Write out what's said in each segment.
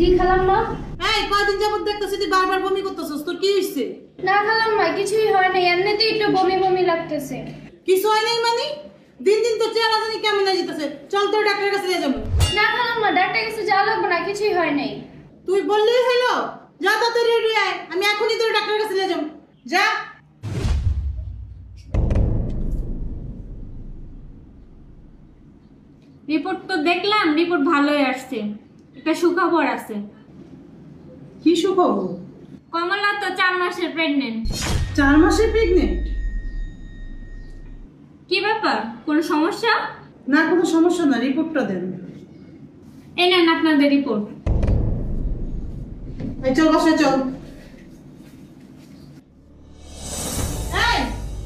কি খালাম্মা? এই কয়দিন যাবত দেখতেছি তুই বারবার বমি করতেছস, তোর কি হইছে? না খালাম্মা, কিছুই হয় না, এমনিতেই একটু বমি বমি লাগতেছে। কিছু হয় নাই মানে? দিন দিন তো চেহারা জানি কেমন হয়ে যেতেছে। চল তোর ডাক্তারের কাছে নিয়ে যাবো। না খালাম্মা, ডাক্তারের কাছে যাওয়া লাগবে না, কিছুই হয় নাই। তুই বললেই হইলো। যা তো তুই রেডি আয়, আমি এখনই তোর ডাক্তারের কাছে নিয়ে যাবো। যা। রিপোর্ট তো দেখলাম, রিপোর্ট ভালোই আসছে। একটা সুখবর আছে। কি সুখবর? কমলা তো 4 মাসের প্রেগনেন্ট। 4 মাসের প্রেগনেন্ট? কি ব্যাপার, কোনো সমস্যা? না, কোনো সমস্যা না, রিপোর্টটা দেন। এই নেন আপনাদের রিপোর্ট। এই চল বাসায় চল। এই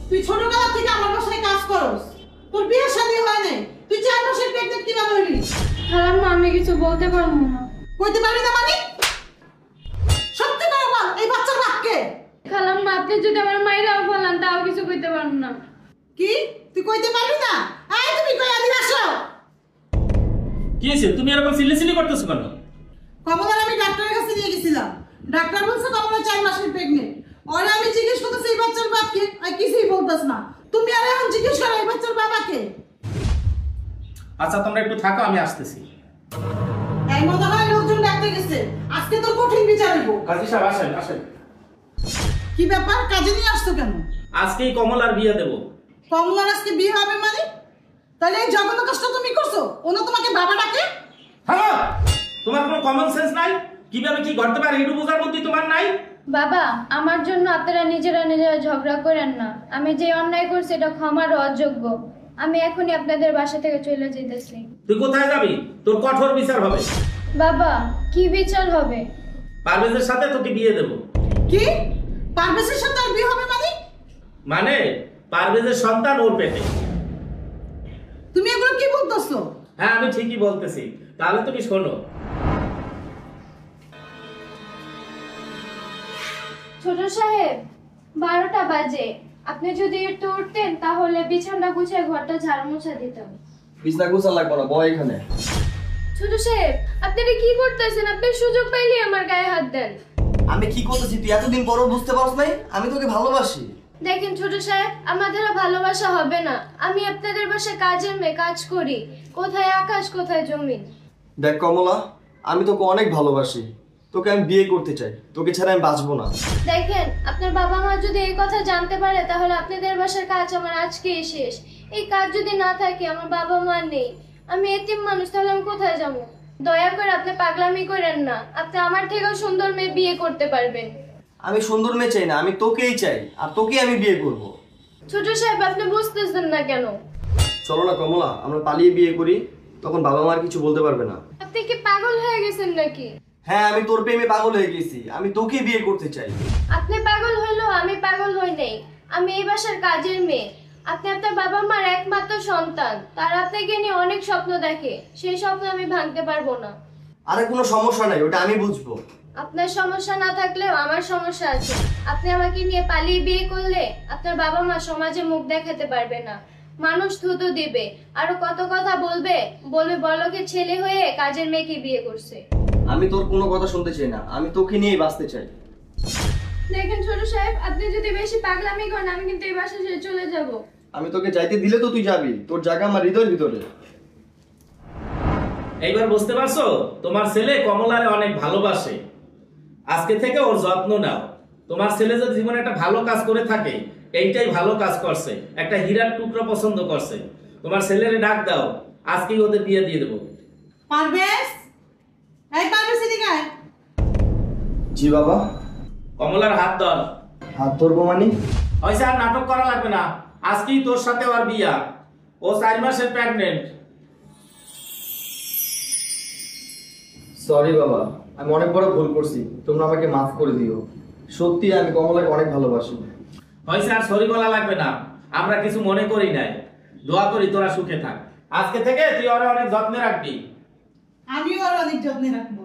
তুই ছোটবেলা থেকে আমার বাসায় কাজ করস, তোর বিয়ের শাদী হয় নাই, তুই 4 মাসের প্রেগনেন্ট কিভাবে হলি? খালাম্মা, আমি কিছু বলতে পারবো না। কইতে পারবি না মানে? সত্যি করে বল, এই বাচ্চার বাপ কে? খালাম্মা, আপনি যদি আমার মাইরাও বলেন তাও কিছু কইতে পারবো না। কি তুই কইতে পারবি না? এই তুমি কই আদি আসো। কি হইছে, তুমি এরকম সিলি করতেছো কেন? কমলার আমি ডাক্তারের কাছে নিয়ে গেছিলাম, ডাক্তার বলছে কমলা 4 মাসের প্রেগনেন্ট। ওরে আমি জিজ্ঞেস করতেছি এই বাচ্চার বাপ কে, আর কিছুই বলতাছ না। তুমি আর এখন জিজ্ঞেস করো এই বাচ্চার বাবা কে? আচ্ছা তোমরা একটু থাকো, আমি আসতেছি। এই মনে হয় লোকজন ডাক্তার গেছে, আজকে তোর কঠিন বিচার হইব। কাজী সাহেব আসেন আসেন। কি ব্যাপার, কাজে নিয়ে আসছো কেন? আজকেই কমলার বিয়ে দেব। কমলার আজকে বিয়ে হবে মানে? তাহলে এই জঘন্য কাজটা তুমি করছো? ওনা তোমাকে বাবা ডাকে? হ্যাঁ, তোমার কোনো কমন সেন্স নাই? কিভাবে কি করতে পারে এটু বোঝার বুদ্ধি তোমার নাই? বাবা, আমার জন্য আপনারা নিজেরা ঝগড়া করেন না। আমি যে অন্যায় করছি এটা ক্ষমার অযোগ্য। আমি এখনই আপনাদের বাসা থেকে চলে যেতেছি। তুই কোথায় যাবি? তোর কঠোর বিচার হবে। বাবা, কি বিচার হবে? পারভেজের সাথে তোকে বিয়ে দেব। কি? পারভেজের সাথে আর বিয়ে হবে মানে? মানে পারভেজের সন্তান ওর পেটে। তুমি এগুলো কি বলতেছো? হ্যাঁ, আমি ঠিকই বলতেছি। তাহলে তুমি শোনো। ছোট সাহেব, 12টা বাজে। আপনি যদি একটু উঠতেন তাহলে বিছানা গুছিয়ে ঘরটা ঝাড় মোছা দিতাম। বিছনা গোছা লাগবে না, বয় এখানে। ছোট সাহেব, আপনারা কি করতেছেন? আপনি সুযোগ পাইলে আমার গায়ে হাত দেন। আমি কি করতেছি তুই এতদিন পরও বুঝতে পারছ নাই? আমি তোকে ভালোবাসি। দেখেন ছোট সাহেব, আমাদের ভালোবাসা হবে না। আমি আপনাদের বাসায় কাজের মেয়ে, কাজ করি। কোথায় আকাশ কোথায় জমিন। দেখ কমলা, আমি তোকে অনেক ভালোবাসি, তোকে আমি বিয়ে করতে চাই, তোকে ছাড়া আমি বাঁচবো না। দেখেন, আপনার বাবা মা যদি এই কথা জানতে পারে তাহলে আপনাদের বাসার কাজ আমার আজকেই শেষ। এই কাজ যদি না থাকে, আমার বাবা মা নেই, আমি এতিম মানুষ, তাহলে আমি কোথায় যাবো? দয়া করে আপনি পাগলামি করেন না। আপনি আমার থেকেও সুন্দর মেয়ে বিয়ে করতে পারবেন। আমি সুন্দর মেয়ে চাই না, আমি তোকেই চাই, আর তোকেই আমি বিয়ে করব। ছোট সাহেব, আপনি বুঝতেছেন না কেন? চলো না কমলা, আমরা পালিয়ে বিয়ে করি, তখন বাবা মা আর কিছু বলতে পারবে না। আপনি কি পাগল হয়ে গেছেন নাকি? হ্যাঁ, আমি তোর প্রেমে পাগল হয়ে গেছি, আমি তোকে বিয়ে করতে চাই। আপনি পাগল হইলেও আমি পাগল হই নাই। আমি এই বাসার কাজের মেয়ে। আপনি আপনার বাবা মার একমাত্র সন্তান। তারা আপনাকে নিয়ে অনেক স্বপ্ন দেখে, সেই স্বপ্ন আমি ভাঙতে পারবো না। আরে কোনো সমস্যা নাই, ওটা আমি বুঝবো। আপনার সমস্যা না থাকলেও আমার সমস্যা আছে। আপনি আমাকে নিয়ে পালিয়ে বিয়ে করলে আপনার বাবা মা সমাজে মুখ দেখাতে পারবে না, মানুষ থুতু দিবে, আরো কত কথা বলবে। বড়লোকের ছেলে হয়ে কাজের মেয়েকে বিয়ে করছে। আমি তোর কোনো কথা শুনতে চাই না, আমি তোকে নিয়েই বাঁচতে চাই। দেখেন ছোট সাহেব, আপনি যদি বেশি পাগলামি করেন আমি কিন্তু এই বাসা ছেড়ে চলে যাব। আমি তোকে যাইতে দিলে তো তুই যাবি, তোর জায়গা আমার হৃদয়ের ভিতরে। এইবার বুঝতে পারছো? তোমার ছেলে কমলারে অনেক ভালোবাসে। আজকে থেকে ওর যত্ন নাও। তোমার ছেলে যদি জীবনে একটা ভালো কাজ করে থাকে, এইটাই ভালো কাজ করছে, একটা হীরার টুকরো পছন্দ করছে। তোমার ছেলেরে ডাক দাও, আজকেই ওদের বিয়ে দিয়ে দেবো। পারভেজ, এই পারভেজ এদিকে আয়। জি বাবা। কমলার হাত ধর। হাত ধরবো মানে? হয়তো আর নাটক করা লাগবে না, আজকেই তোর সাথে ওর বিয়া। ও 4 মাসের প্রেগনেন্ট। সরি বাবা, আমি অনেক বড় ভুল করছি, তোমরা আমাকে মাফ করে দিও। সত্যি আমি কমলাকে অনেক ভালোবাসি। হয়তো আর সরি বলা লাগবে না, আমরা কিছু মনে করি নাই। দোয়া করি তোরা সুখে থাক। আজকে থেকে তুই ওরা অনেক যত্নে রাখবি। আমিও আর অনেক যত্নে রাখবো।